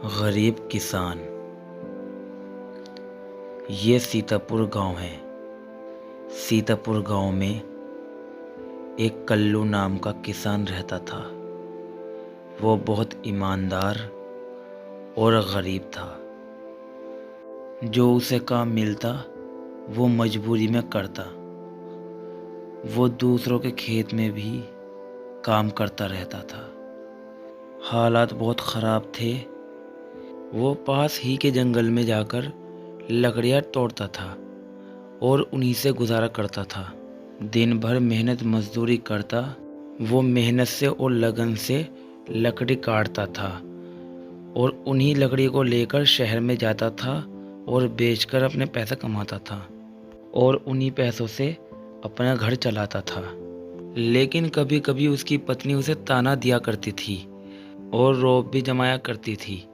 गरीब किसान। ये सीतापुर गांव है। सीतापुर गांव में एक कल्लू नाम का किसान रहता था। वो बहुत ईमानदार और गरीब था। जो उसे काम मिलता वो मजबूरी में करता। वो दूसरों के खेत में भी काम करता रहता था। हालात बहुत ख़राब थे। वो पास ही के जंगल में जाकर लकड़ियाँ तोड़ता था और उन्हीं से गुजारा करता था। दिन भर मेहनत मजदूरी करता। वो मेहनत से और लगन से लकड़ी काटता था और उन्हीं लकड़ी को लेकर शहर में जाता था और बेचकर अपने पैसा कमाता था और उन्हीं पैसों से अपना घर चलाता था। लेकिन कभी कभी उसकी पत्नी उसे ताना दिया करती थी और रौब भी जमाया करती थी।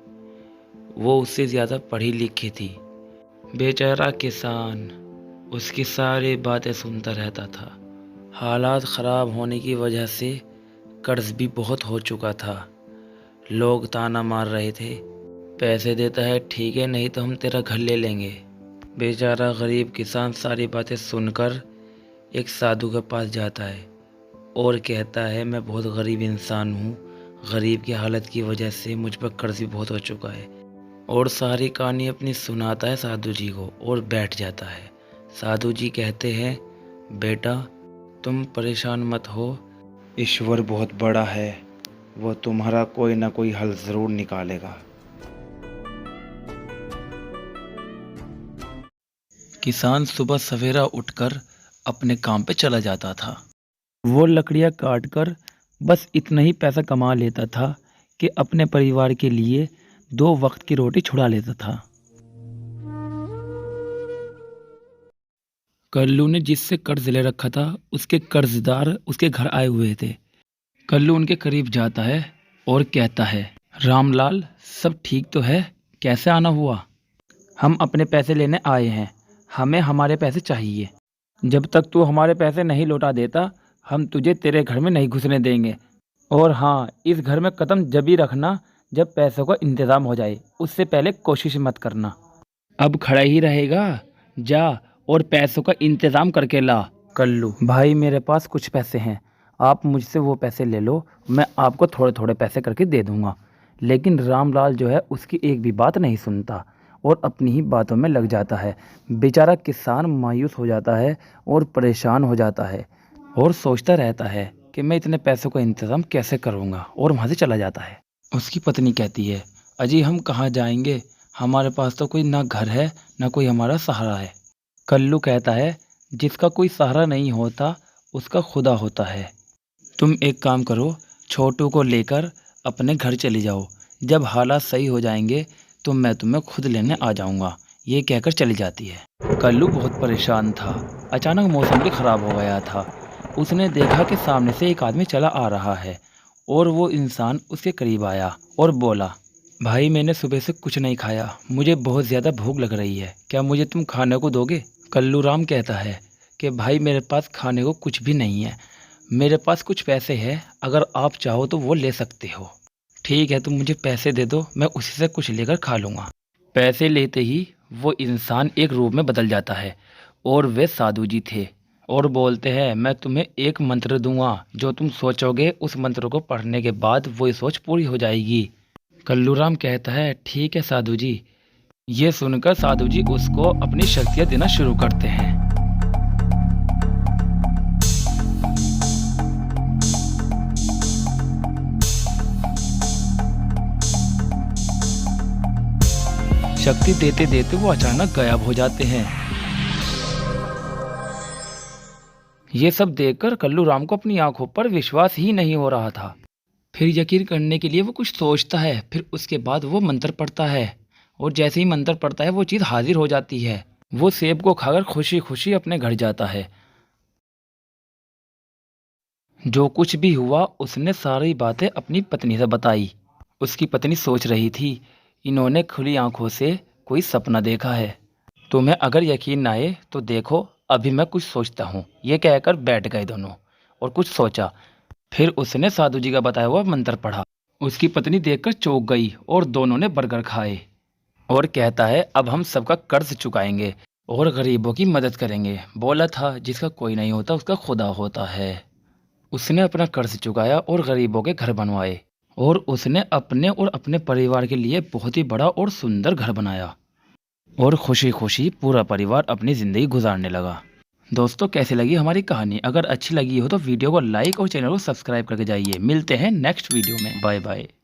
वो उससे ज़्यादा पढ़ी लिखी थी। बेचारा किसान उसकी सारी बातें सुनता रहता था। हालात ख़राब होने की वजह से कर्ज भी बहुत हो चुका था। लोग ताना मार रहे थे, पैसे देता है ठीक है, नहीं तो हम तेरा घर ले लेंगे। बेचारा गरीब किसान सारी बातें सुनकर एक साधु के पास जाता है और कहता है, मैं बहुत गरीब इंसान हूँ। गरीब की हालत की वजह से मुझ पर कर्ज भी बहुत हो चुका है। और सारी कहानी अपनी सुनाता है साधु जी को और बैठ जाता है। साधु जी कहते हैं, बेटा तुम परेशान मत हो, ईश्वर बहुत बड़ा है, वो तुम्हारा कोई ना कोई हल ज़रूर निकालेगा। किसान सुबह सवेरा उठकर अपने काम पे चला जाता था। वो लकड़ियाँ काट कर बस इतना ही पैसा कमा लेता था कि अपने परिवार के लिए 2 वक्त की रोटी छुड़ा लेता था। कल्लू ने जिससे कर्ज ले रखा था उसके कर्जदार उसके घर आए हुए थे। कल्लू उनके करीब जाता है और कहता है, रामलाल सब ठीक तो है? कैसे आना हुआ? हम अपने पैसे लेने आए हैं, हमें हमारे पैसे चाहिए। जब तक तू हमारे पैसे नहीं लौटा देता हम तुझे तेरे घर में नहीं घुसने देंगे। और हाँ, इस घर में कदम जब ही रखना जब पैसों का इंतज़ाम हो जाए, उससे पहले कोशिश मत करना। अब खड़ा ही रहेगा? जा और पैसों का इंतज़ाम करके ला। कल्लू, भाई मेरे पास कुछ पैसे हैं, आप मुझसे वो पैसे ले लो, मैं आपको थोड़े थोड़े पैसे करके दे दूँगा। लेकिन रामलाल जो है उसकी एक भी बात नहीं सुनता और अपनी ही बातों में लग जाता है। बेचारा किसान मायूस हो जाता है और परेशान हो जाता है और सोचता रहता है कि मैं इतने पैसों का इंतज़ाम कैसे करूँगा, और वहाँ से चला जाता है। उसकी पत्नी कहती है, अजी हम कहाँ जाएंगे, हमारे पास तो कोई ना घर है ना कोई हमारा सहारा है। कल्लू कहता है, जिसका कोई सहारा नहीं होता उसका खुदा होता है। तुम एक काम करो, छोटू को लेकर अपने घर चले जाओ, जब हालात सही हो जाएंगे तो मैं तुम्हें खुद लेने आ जाऊंगा। ये कहकर चली जाती है। कल्लू बहुत परेशान था। अचानक मौसम भी ख़राब हो गया था। उसने देखा कि सामने से एक आदमी चला आ रहा है और वो इंसान उसके करीब आया और बोला, भाई मैंने सुबह से कुछ नहीं खाया, मुझे बहुत ज़्यादा भूख लग रही है, क्या मुझे तुम खाने को दोगे? कल्लू राम कहता है कि भाई मेरे पास खाने को कुछ भी नहीं है, मेरे पास कुछ पैसे हैं, अगर आप चाहो तो वो ले सकते हो। ठीक है, तुम मुझे पैसे दे दो, मैं उसी से कुछ लेकर खा लूँगा। पैसे लेते ही वो इंसान एक रूप में बदल जाता है और वे साधु जी थे और बोलते हैं, मैं तुम्हें एक मंत्र दूंगा, जो तुम सोचोगे उस मंत्र को पढ़ने के बाद वो सोच पूरी हो जाएगी। कल्लूराम कहता है, ठीक है साधु जी। ये सुनकर साधु जी उसको अपनी शक्तियाँ देना शुरू करते हैं। शक्ति देते देते वो अचानक गायब हो जाते हैं। ये सब देखकर कल्लू राम को अपनी आंखों पर विश्वास ही नहीं हो रहा था। फिर यकीन करने के लिए वो कुछ सोचता है, फिर उसके बाद वो मंत्र पढ़ता है और जैसे ही मंत्र पढ़ता है वो चीज़ हाजिर हो जाती है। वो सेब को खाकर खुशी खुशी अपने घर जाता है। जो कुछ भी हुआ उसने सारी बातें अपनी पत्नी से बताई। उसकी पत्नी सोच रही थी, इन्होंने खुली आंखों से कोई सपना देखा है। तुम्हें अगर यकीन ना आए तो देखो, अभी मैं कुछ सोचता हूँ। ये कहकर बैठ गए दोनों और कुछ सोचा। फिर उसने साधु जी का बताया हुआ मंत्र पढ़ा उसकी पत्नी देखकर चौंक गई और दोनों ने बर्गर खाए और कहता है अब हम सबका कर्ज चुकाएंगे और गरीबों की मदद करेंगे। बोला था जिसका कोई नहीं होता उसका खुदा होता है। उसने अपना कर्ज चुकाया और गरीबों के घर बनवाए और उसने अपने और अपने परिवार के लिए बहुत ही बड़ा और सुंदर घर बनाया और खुशी खुशी पूरा परिवार अपनी ज़िंदगी गुजारने लगा। दोस्तों कैसी लगी हमारी कहानी? अगर अच्छी लगी हो तो वीडियो को लाइक और चैनल को सब्सक्राइब करके जाइए। मिलते हैं नेक्स्ट वीडियो में। Bye bye.